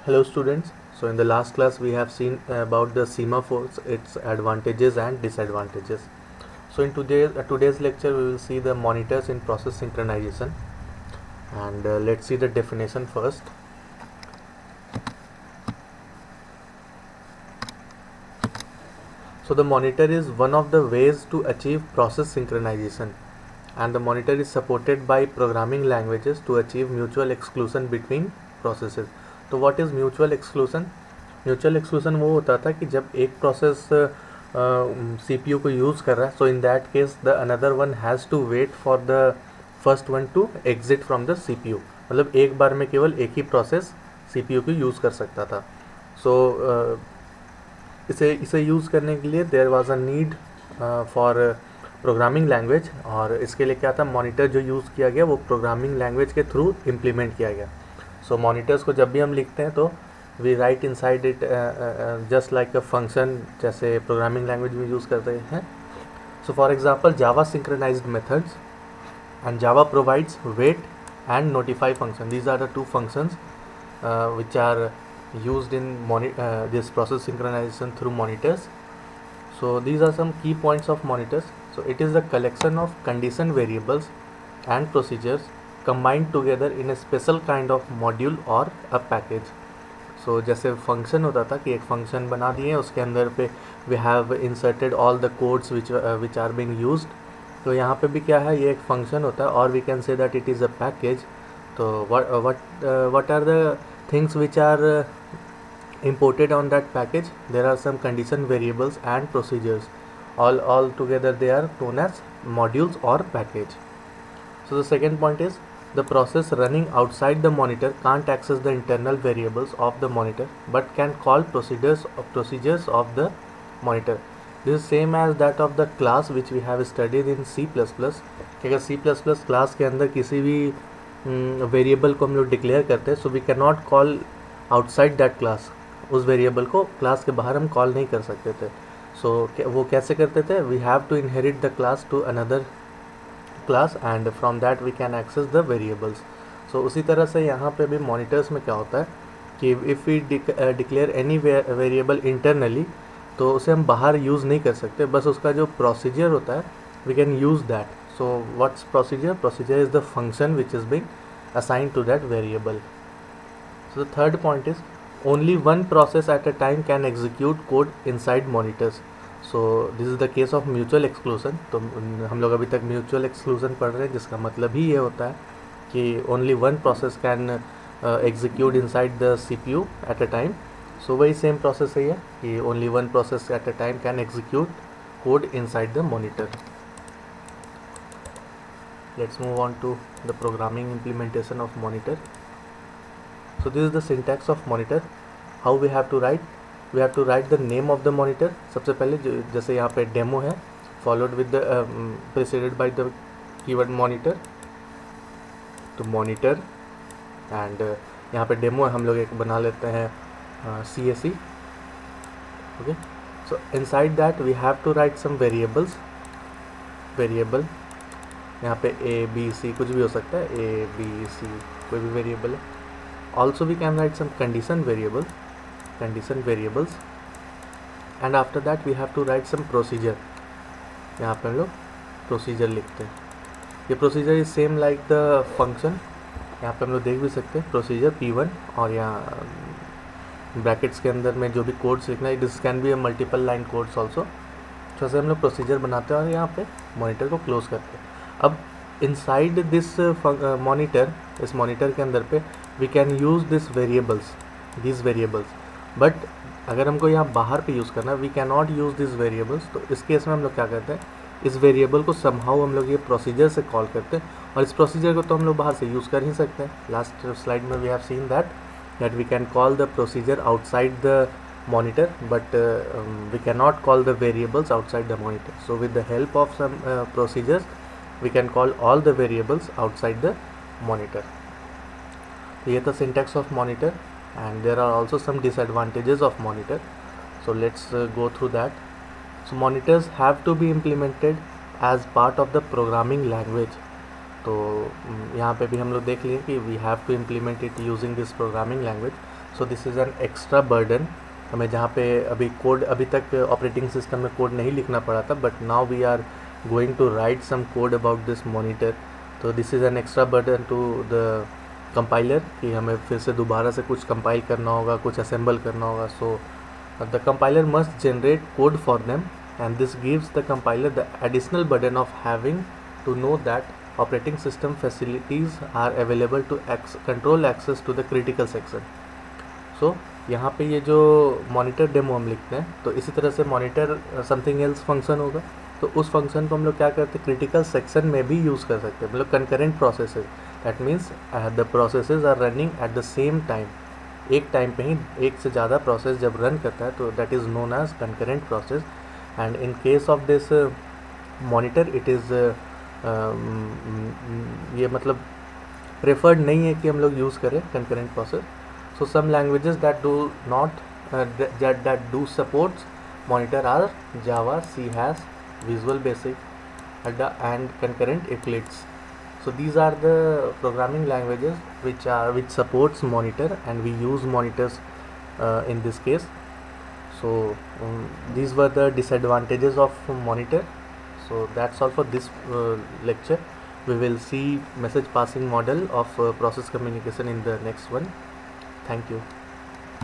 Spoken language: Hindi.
Hello students. So in the last class we have seen about the semaphores, its advantages and disadvantages. So in today's lecture we will see the monitors in process synchronization, and let's see the definition first. So the monitor is one of the ways to achieve process synchronization, and the monitor is supported by programming languages to achieve mutual exclusion between processes. तो what is mutual exclusion? Mutual exclusion वो होता था कि जब एक प्रोसेस CPU को यूज़ कर रहा है, so in that case the another one has to wait for the first one to exit from the CPU. मतलब एक बार में केवल एक ही प्रोसेस CPU को यूज़ कर सकता था. सो इसे यूज़ करने के लिए there was a need for programming language, और इसके लिए क्या था, मॉनिटर जो यूज़ किया गया वो प्रोग्रामिंग लैंग्वेज के थ्रू इम्प्लीमेंट किया गया. सो मॉनिटर्स को जब भी हम लिखते हैं तो we write inside it just like a function, जैसे प्रोग्रामिंग लैंग्वेज में यूज़ करते हैं. So for example Java synchronized methods and Java provides wait and notify function. These are the two functions which are used in this process synchronization through monitors. So these are some key points of monitors. So it is the collection of condition variables and procedures combined together in a special kind of module or a package. So जैसे फंक्शन होता था कि एक फंक्शन बना दिए, उसके अंदर पे we have inserted all the codes which are being used. तो यहाँ पे भी क्या है, ये एक फंक्शन होता है, और we can say that it is a package. तो what are the things which are imported on that package? There are some condition variables and procedures. All together they are known as modules or package. So the second point is the process running outside the monitor can't access the internal variables of the monitor but can call procedures of the monitor. This is same as that of the class which we have studied in C++. कि अगर C++ क्लास के अंदर किसी भी वेरिएबल को हम लोग डिक्लेयर करते हैं, so we can not call outside that class. उस वेरिएबल को क्लास के बाहर हम कॉल नहीं कर सकते थे. सो वो कैसे करते थे, we have to inherit the class to another class and from that we can access the variables. So उसी तरह से यहाँ पे भी मॉनिटर्स में क्या होता है कि if we declare any variable internally, तो उसे हम बाहर यूज़ नहीं कर सकते, बस उसका जो प्रोसीजर होता है we can use that. So what's procedure? Procedure is the function which is being assigned to that variable. So the third point is only one process at a time can execute code inside monitors. So this is the case of mutual exclusion. तो हम लोग अभी तक म्यूचुअल एक्सक्लूजन पढ़ रहे हैं, जिसका मतलब ही ये होता है कि only one process can execute inside the CPU at a time. So वही सेम प्रोसेस है ये कि only one process at a time can execute code inside the monitor. Let's move on to the programming implementation of monitor. So this is the syntax of monitor. How we have to write? We have to write the name of the monitor. सबसे पहले जैसे यहाँ पे डेमो है, followed with the preceded by the keyword monitor. तो मॉनिटर एंड यहाँ पे डेमो है, हम लोग एक बना लेते हैं CSE. okay, so inside that we have to write some variables. Variable यहाँ पे A B C कुछ भी हो सकता है, A B C कोई भी वेरिएबल है. Also we can write some condition variables and after that we have to write some procedure. यहाँ पे हम लोग प्रोसीजर लिखते हैं. ये procedure is same like the function. यहाँ पे हम लोग देख भी सकते हैं प्रोसीजर P1, और यहाँ ब्रैकेट्स के अंदर में जो भी कोड्स लिखना है, this can be a multiple line codes also. तो ऐसे हम लोग प्रोसीजर बनाते हैं और यहाँ पे मॉनिटर को क्लोज करते हैं. अब इनसाइड दिस मॉनिटर, इस मॉनिटर के अंदर पे we can use this variables. But अगर हमको यहाँ बाहर पे यूज़ करना है, we can not use this variables. तो इस केस में हम लोग क्या करते हैं, इस वेरिएबल को समहाउ हम लोग ये प्रोसीजर से कॉल करते हैं, और इस प्रोसीजर को तो हम लोग बाहर से यूज़ कर ही सकते हैं. लास्ट स्लाइड में we have seen that we can call the procedure outside the monitor, but we cannot call the variables outside the monitor. So with the help of some procedures we can call all the variables outside the monitor. So here the syntax of monitor, and there are also some disadvantages of monitor. So let's go through that. So monitors have to be implemented as part of the programming language. तो यहाँ पे भी हम लोग देख लिए कि we have to implement it using this programming language. So this is an extra burden हमें, जहाँ पे अभी कोड, अभी तक ऑपरेटिंग सिस्टम में कोड नहीं लिखना पड़ा था, but now we are going to write some code about this monitor. तो this is an extra burden to the compiler कि हमें फिर से दोबारा से कुछ कंपाइल करना होगा, कुछ असेंबल करना होगा. So the compiler must generate code for them, and this gives the compiler the additional burden of having to know that operating system facilities are available to control access to the critical section. So यहाँ पे ये जो मॉनिटर डेमो हम लिखते हैं, तो इसी तरह से मॉनिटर समथिंग एल्स फंक्शन होगा, तो उस फंक्शन को हम लोग क्या करते हैं, क्रिटिकल सेक्शन में भी यूज़ कर सकते हैं. मतलब concurrent processes, that means the processes are running at the same time. एक टाइम पे ही एक से ज़्यादा प्रोसेस जब रन करता है तो that is known as concurrent process. And in case of this monitor it is ये मतलब preferred नहीं है कि हम लोग यूज़ करें concurrent process. So some languages that do not that do supports monitor are Java, C Hash, Visual Basic, and concurrent Eclipse. So these are the programming languages which supports monitor, and we use monitors in this case. So these were the disadvantages of monitor. So that's all for this lecture. We will see message passing model of process communication in the next one. Thank you.